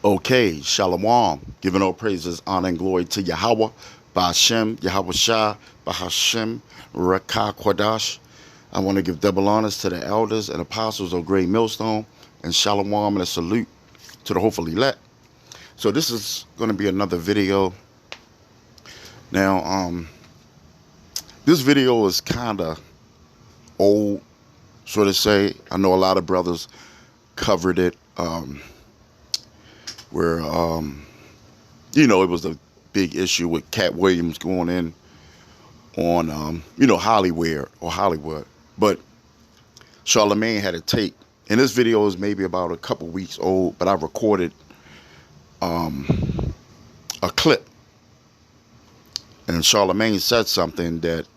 Okay, Shalom. Giving all praises, honor, and glory to Yahweh, Ba'ashem, Yahweh Shah, Bahashem, Rekah Kwadash. I want to give double honors to the elders and apostles of Great Millstone, and Shalom and a salute to the hopefully elect. So this is going to be another video. Now, this video is kind of old, so to say. I know a lot of brothers covered it, where it was a big issue with Cat Williams going in on Hollywood. But Charlemagne had a tape, and this video is maybe about a couple weeks old, but I recorded a clip, and Charlemagne said something that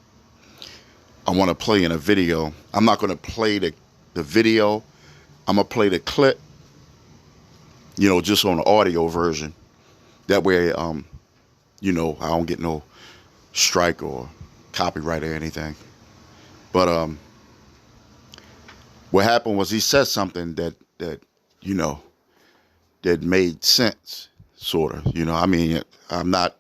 I want to play in a video. I'm not going to play the video. I'm going to play the clip, just on the audio version. That way, I don't get no strike or copyright or anything. But what happened was he said something that made sense, sort of. I'm not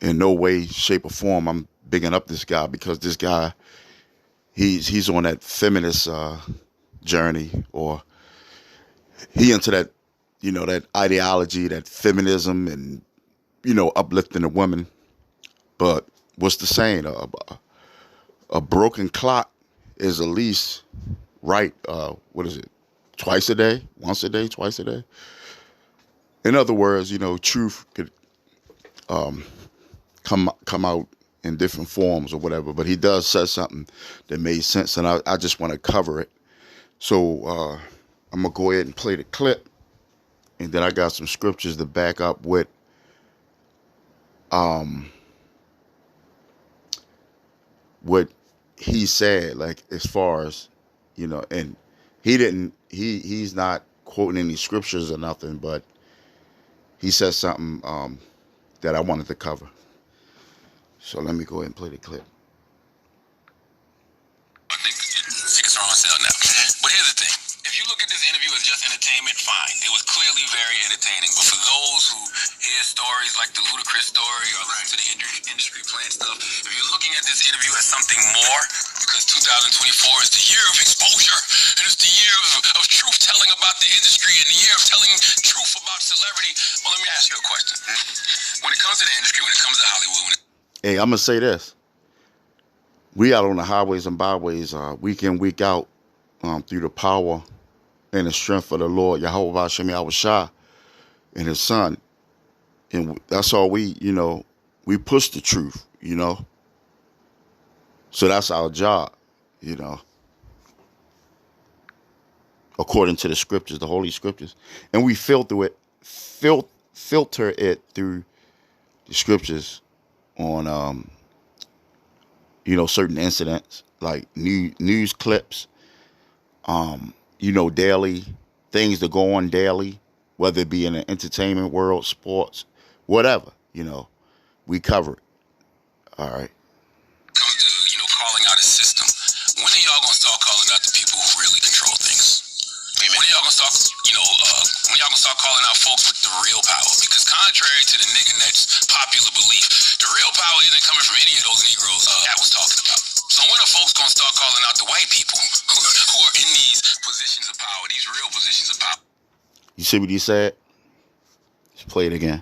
in no way, shape, or form I'm bigging up this guy, because this guy, he's on that feminist journey, or he into that, that ideology, that feminism, and uplifting the women. But what's the saying? A broken clock is at least right. What is it? Twice a day, once a day, twice a day. In other words, truth could come out in different forms or whatever. But he does say something that made sense, and I just want to cover it. So I'm gonna go ahead and play the clip, and then I got some scriptures to back up with what he said, like as far as and he's not quoting any scriptures or nothing, but he said something that I wanted to cover. So let me go ahead and play the clip. I think tickets are on sale now. But here's the thing. If you look at this interview as just entertainment, fine. It was clearly very entertaining. But for those who hear stories like the Ludacris story or listen to the industry plant stuff, if you're looking at this interview as something more, because 2024 is the year of exposure, and it's the year of truth telling about the industry, and the year of telling truth about celebrity. Well, let me ask you a question. When it comes to the industry, when it comes to Hollywood, Hey, I'm going to say this. We out on the highways and byways week in, week out, through the power and the strength of the Lord, Yahweh Hashem Yahweh Shah, and his son. And that's all we push the truth, So that's our job, according to the scriptures, the holy scriptures. And we filter it through the scriptures on certain incidents, like news clips, daily things that go on daily, whether it be in the entertainment world, sports, whatever, we cover it. All right. Comes to calling out a system. When are y'all gonna start calling out the people who really control things? When are y'all gonna start calling out folks with the real power? Because contrary to the nigga net's popular belief, the real power isn't coming from any of those Negroes that was talking about. So when are folks gonna start calling out the white people who are in these positions of power, these real positions of power? You see what he said? Let's play it again.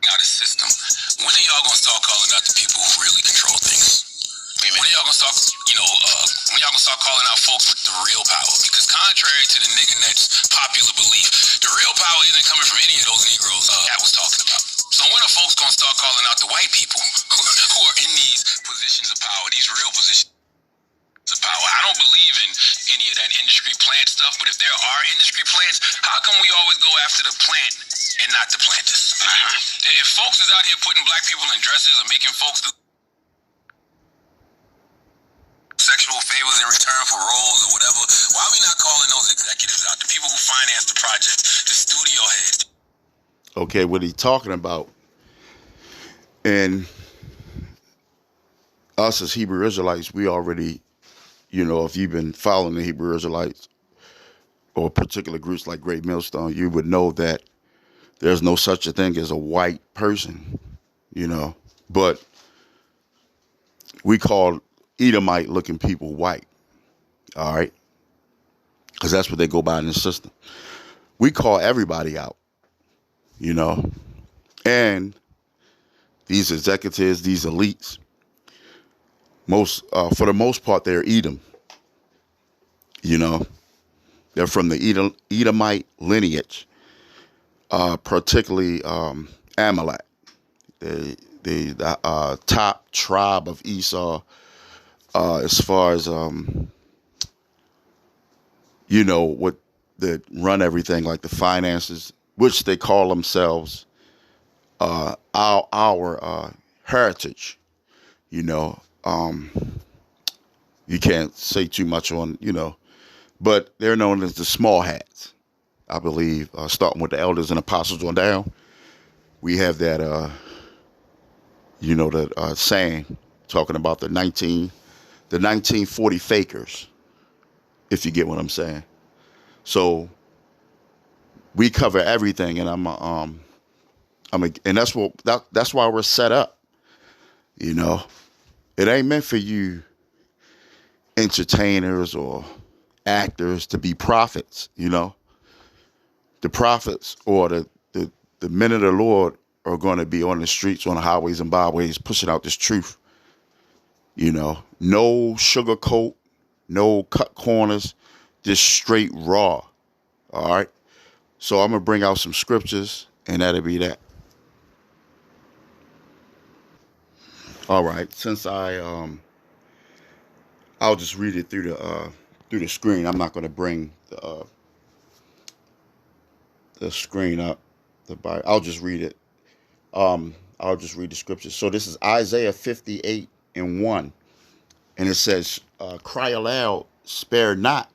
Out a system. When are y'all gonna start calling out the people who really control things? When are y'all gonna start calling out folks with the real power? Because contrary to the nigga net's popular belief, the real power isn't coming from any of those Negroes that was talking about. So when are folks gonna start calling out the white people who are in these positions of power, these real positions of power? I don't believe in any of that industry plant stuff, but if there are industry plants, how come we always go after the plant and not the planters? If folks is out here putting black people in dresses or making folks do sexual favors in return for roles or whatever, why are we not calling those executives out, the people who finance the project, the studio heads? Okay, what he's talking about, and us as Hebrew Israelites, we already, if you've been following the Hebrew Israelites or particular groups like Great Millstone, you would know that there's no such a thing as a white person, but we call Edomite looking people white, all right? Because that's what they go by in the system. We call everybody out, and these executives, these elites, for the most part, they're Edom, they're from the Edomite lineage, particularly Amalek, the top tribe of Esau, as far as what that run everything, like the finances, which they call themselves our heritage. You can't say too much on, but they're known as the small hats, I believe, starting with the elders and apostles on down. We have that, that saying talking about the 1940 fakers, if you get what I'm saying. So we cover everything, and and that's why we're set up. It ain't meant for you entertainers or actors to be prophets. The prophets or the men of the Lord are going to be on the streets, on the highways and byways, pushing out this truth. No sugarcoat, no cut corners, just straight raw. All right. So I'm going to bring out some scriptures, and that'll be that. All right. Since I'll just read it through the screen. I'm not going to bring the screen up. I'll just read it. I'll just read the scriptures. So this is Isaiah 58:1, and it says, "Cry aloud, spare not.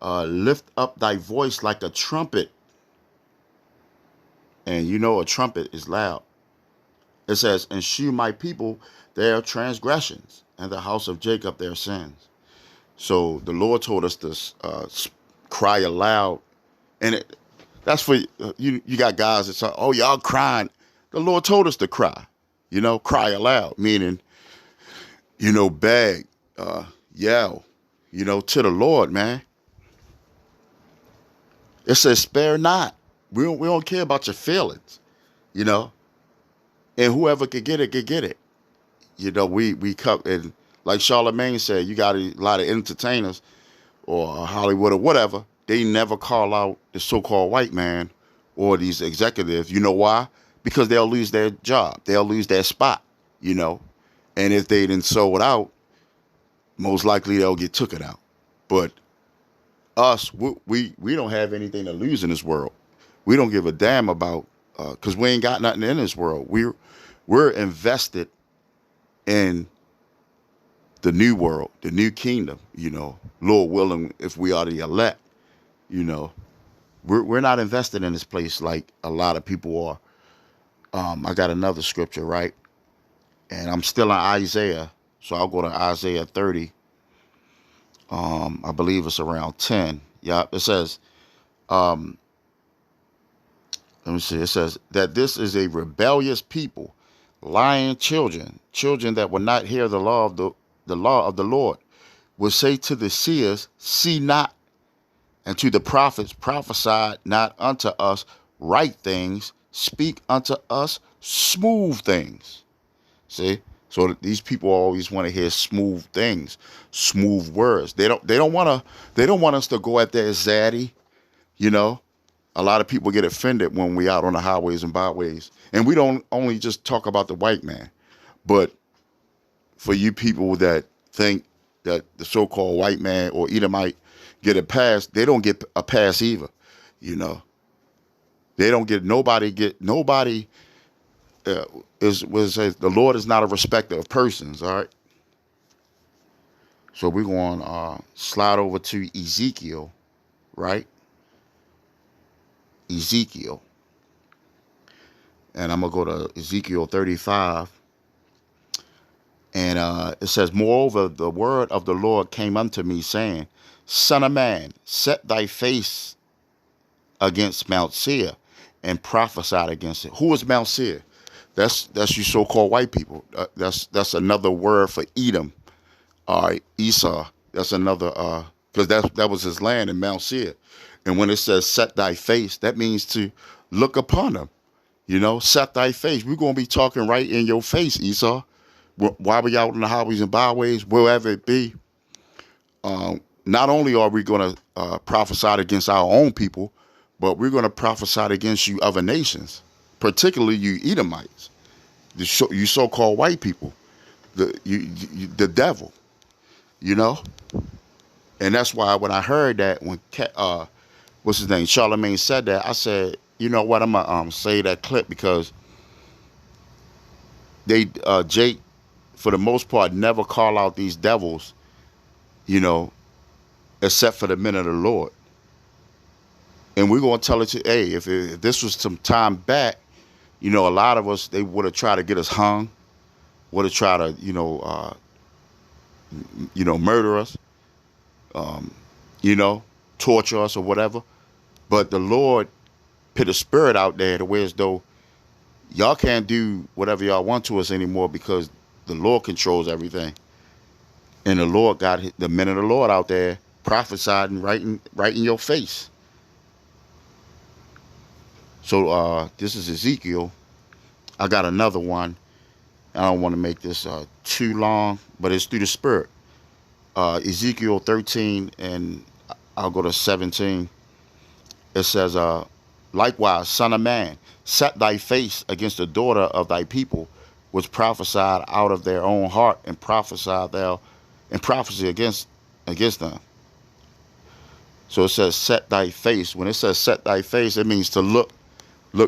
Lift up thy voice like a trumpet." And a trumpet is loud. It says, "And shew my people their transgressions, and the house of Jacob their sins." So the Lord told us to cry aloud, and that's for you. You got guys that say, "Oh, y'all crying." The Lord told us to cry. Cry aloud, meaning, beg, yell, to the Lord, man. It says, "Spare not." We don't care about your feelings, and whoever could get it, could get it. We come, and like Charlemagne said, you got a lot of entertainers or Hollywood or whatever. They never call out the so-called white man or these executives. You know why? Because they'll lose their job. They'll lose their spot, And if they didn't sold out, most likely they'll get took it out. But us, we don't have anything to lose in this world. We don't give a damn about, because we ain't got nothing in this world. We're invested in the new world, the new kingdom, Lord willing, if we are the elect, we're not invested in this place like a lot of people are. I got another scripture, right? And I'm still in Isaiah, so I'll go to Isaiah 30. I believe it's around 10. Yeah, it says, let me see. It says that this is a rebellious people, lying children that will not hear the law of the Lord, will say to the seers, "See not," and to the prophets, "Prophesy not unto us right things, speak unto us smooth things." See? So these people always want to hear smooth things, smooth words. They don't want us to go at their zaddy, A lot of people get offended when we out on the highways and byways. And we don't only just talk about the white man, but for you people that think that the so-called white man or Edomite get a pass, they don't get a pass either. They don't get nobody. The Lord is not a respecter of persons. All right. So we're going to slide over to Ezekiel, right? Ezekiel. And I'm going to go to Ezekiel 35. And it says, moreover, the word of the Lord came unto me, saying, Son of man, set thy face against Mount Seir and prophesied against it. Who is Mount Seir? That's you so-called white people. That's another word for Edom. All right, Esau. That's another, because that was his land in Mount Seir. And when it says set thy face, that means to look upon them. You know, set thy face. We're going to be talking right in your face, Esau. While we out in the highways and byways, wherever it be. Not only are we going to prophesy against our own people, but we're going to prophesy against you other nations, particularly you Edomites, you so-called white people, the devil, you know. And that's why when I heard that, when what's his name, Charlemagne said that, I said, you know what, I'm gonna say that clip, because they Jake, for the most part, never call out these devils, you know, except for the men of the Lord. And we're going to tell it to, hey, if this was some time back, you know, a lot of us, they would have tried to get us hung, would have tried to, murder us, torture us or whatever. But the Lord put a spirit out there to where as though y'all can't do whatever y'all want to us anymore, because the Lord controls everything. And the Lord got the men of the Lord out there prophesied and right in your face. So this is Ezekiel. I got another one. I don't want to make this too long, but it's through the Spirit. Ezekiel 13, and I'll go to 17. It says, likewise, son of man, set thy face against the daughter of thy people, which prophesied out of their own heart, and prophesied thou and prophecy against them. So it says, set thy face. When it says set thy face, it means to look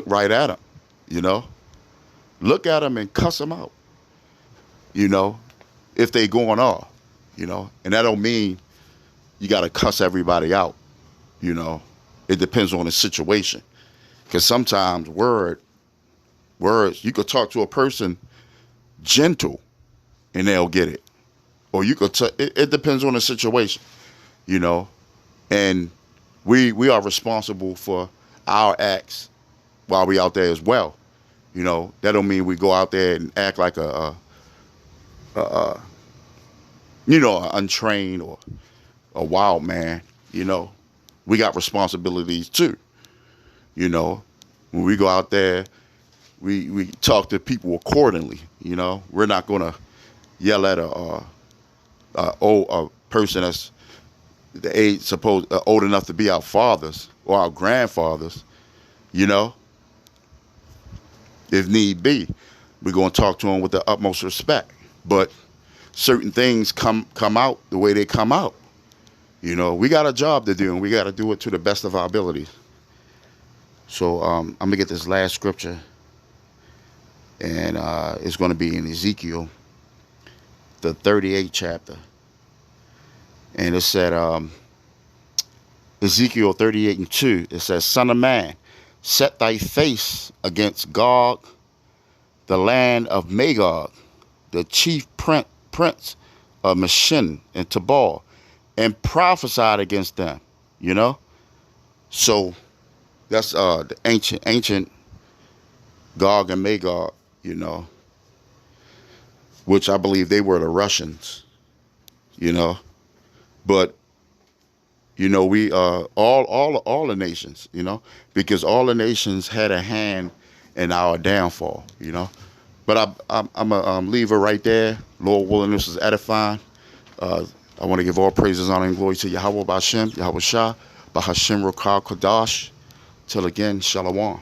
right at them, you know. Look at them and cuss them out, you know, if they going off, you know. And that don't mean you got to cuss everybody out, you know. It depends on the situation. Because sometimes words, you could talk to a person gentle and they'll get it. Or you could, it depends on the situation, you know. And we are responsible for our acts while we out there as well. You know, that don't mean we go out there and act like an untrained or a wild man. You know, we got responsibilities too. You know, when we go out there, we talk to people accordingly. You know, we're not gonna yell at a person that's the age old enough to be our fathers or our grandfathers. You know, if need be, we're gonna talk to them with the utmost respect. But certain things come out the way they come out. You know, we got a job to do, and we got to do it to the best of our abilities. So I'm gonna get this last scripture, and it's gonna be in Ezekiel, the 38th chapter, and it said, Ezekiel 38:2. It says, "Son of man, set thy face against Gog, the land of Magog, the chief prince of Meshin and Tabal, and prophesied against them." You know, so that's the ancient Gog and Magog. You know, which I believe they were the Russians. You know, but you know, we all the nations, you know, because all the nations had a hand in our downfall, you know. But I'm gonna leave it right there. Lord willing, this is edifying. I want to give all praises, honor, and glory to Yahweh B'Hashem, Yahweh Shah, B'Hashem Rokah Kodash. Till again, Shalom.